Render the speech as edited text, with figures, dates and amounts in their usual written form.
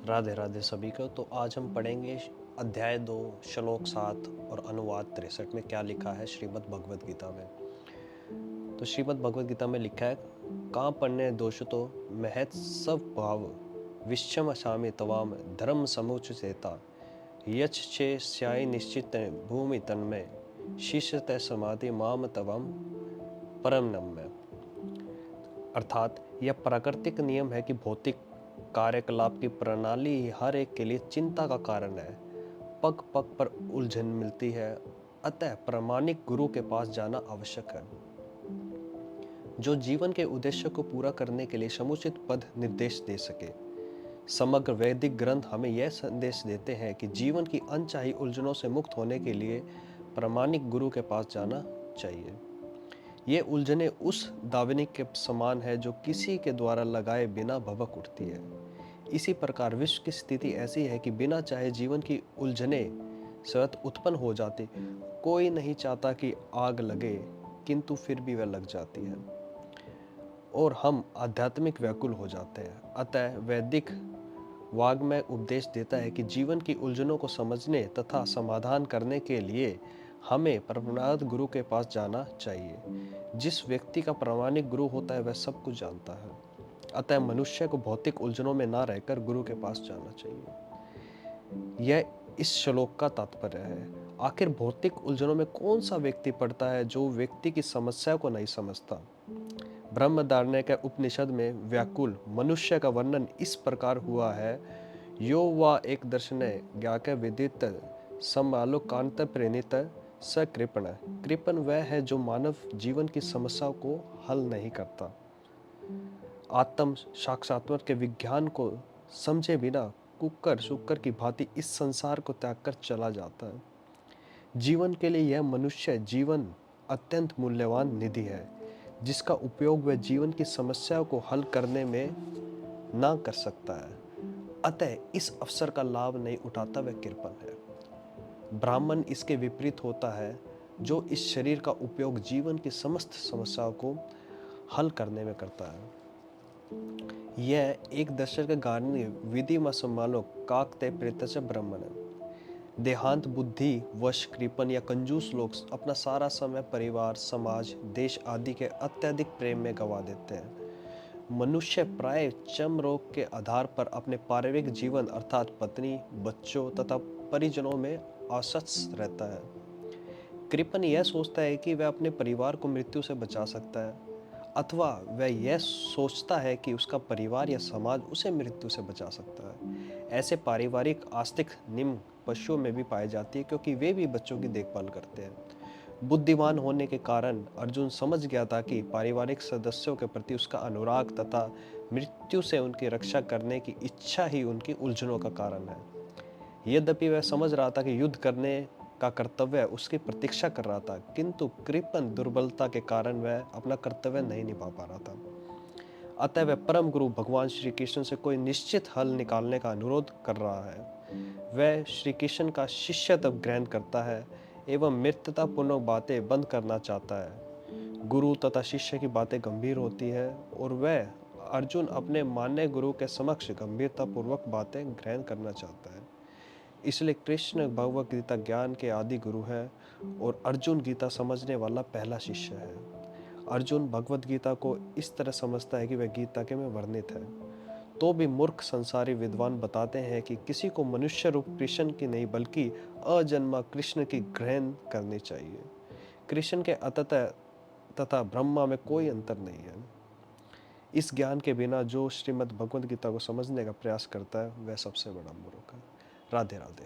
राधे राधे सभी को। तो आज हम पढ़ेंगे अध्याय 2 श्लोक 7 और अनुवाद 63 में क्या लिखा है श्रीमद् भगवद गीता में। तो श्रीमद् भगवद गीता में लिखा है, का पन्ने दोषतो महत सब भाव विश्चम अशामि तवाम धर्म समुचिता यच चे स्याय निश्चित भूमि तन्मय शिष्यते समाधि माम तवम परम नम्य। अर्थात यह प्राकृतिक नियम है कि भौतिक कार्यकलाप की प्रणाली ही हर एक के लिए चिंता का कारण है। पग पग पर उलझन मिलती है, अतः प्रामाणिक गुरु के पास जाना आवश्यक है, जो जीवन के उद्देश्य को पूरा करने के लिए समुचित पद निर्देश दे सके। समग्र वैदिक ग्रंथ हमें यह संदेश देते हैं कि जीवन की अनचाही उलझनों से मुक्त होने के लिए प्रामाणिक गुरु के पास जाना चाहिए। ये उलझने उस दावनिक के समान है जो किसी के द्वारा लगाए बिना भभक उठती है। इसी प्रकार विश्व की स्थिति ऐसी है कि बिना चाहे जीवन की उलझने स्वतः उत्पन्न हो जाती। कोई नहीं चाहता कि आग लगे, किंतु फिर भी वह लग जाती है और हम आध्यात्मिक व्याकुल हो जाते हैं। अतः वैदिक वाग्मय उपदेश देता है कि जीवन की उलझनों को समझने तथा समाधान करने के लिए हमें परमार्थ गुरु के पास जाना चाहिए। जिस व्यक्ति का प्रामाणिक गुरु होता है वह सब कुछ जानता है, अतः मनुष्य को भौतिक उलझनों में ना रहकर गुरु के पास जाना चाहिए। यह इस श्लोक का तात्पर्य है। आखिर भौतिक उलझनों में कौन सा व्यक्ति पड़ता है जो व्यक्ति की समस्या को नहीं समझता। ब्रह्मदारण्य के उपनिषद में व्याकुल मनुष्य का वर्णन इस प्रकार हुआ है, यो वा एक दर्शन ज्ञाक विदित समालो कांत प्रेणित स कृपण। कृपण वह है जो मानव जीवन की समस्याओं को हल नहीं करता, आत्म साक्षात्कार के विज्ञान को समझे बिना कुकर शुक्र की भांति इस संसार को त्याग कर चला जाता है। जीवन के लिए यह मनुष्य जीवन अत्यंत मूल्यवान निधि है, जिसका उपयोग वह जीवन की समस्याओं को हल करने में ना कर सकता है, अतः इस अवसर का लाभ नहीं उठाता वह कृपण है। ब्राह्मण इसके विपरीत होता है, जो इस शरीर का उपयोग जीवन की समस्त समस्याओं को हल करने में करता है। यह एक दशक गार्णी विधि में संभालो काकते प्रेतच ब्राह्मण। देहांत बुद्धि वश कृपण या कंजूस लोग अपना सारा समय परिवार, समाज, देश आदि के अत्यधिक प्रेम में गवा देते हैं। मनुष्य प्राय चर्म रोग के आधार पर अपने पारिवारिक जीवन अर्थात पत्नी, बच्चों तथा परिजनों में आसक्त रहता है। कृपण यह सोचता है कि वह अपने परिवार को मृत्यु से बचा सकता है, अथवा वह यह सोचता है कि उसका परिवार या समाज उसे मृत्यु से बचा सकता है। ऐसे पारिवारिक आस्तिक निम्न पशुओं में भी पाए जाती है, क्योंकि वे भी बच्चों की देखभाल करते हैं। बुद्धिमान होने के कारण अर्जुन समझ गया था कि पारिवारिक सदस्यों के प्रति उसका अनुराग तथा मृत्यु से उनकी रक्षा करने की इच्छा ही उनकी उलझनों का कारण है। यद्यपि वह समझ रहा था कि युद्ध करने का कर्तव्य उसकी प्रतीक्षा कर रहा था, किंतु कृपण दुर्बलता के कारण वह अपना कर्तव्य नहीं निभा पा रहा था। अतः वह परम गुरु भगवान श्री कृष्ण से कोई निश्चित हल निकालने का अनुरोध कर रहा है। वह श्री कृष्ण का शिष्यत्व ग्रहण करता है एवं मृत्यतापूर्ण बातें बंद करना चाहता है। गुरु तथा शिष्य की बातें गंभीर होती है और वह अर्जुन अपने मान्य गुरु के समक्ष गंभीरता पूर्वक बातें ग्रहण करना चाहता है। इसलिए कृष्ण भगवत गीता ज्ञान के आदि गुरु है और अर्जुन गीता समझने वाला पहला शिष्य है। अर्जुन भगवत गीता को इस तरह समझता है कि वह गीता के में वर्णित है, तो भी मूर्ख संसारी विद्वान बताते हैं कि किसी को मनुष्य रूप कृष्ण की नहीं बल्कि अजन्मा कृष्ण की ग्रहण करनी चाहिए। कृष्ण के अतत तथा ब्रह्मा में कोई अंतर नहीं है। इस ज्ञान के बिना जो श्रीमद् भगवद गीता को समझने का प्रयास करता है वह सबसे बड़ा मूर्ख है। राधे राधे।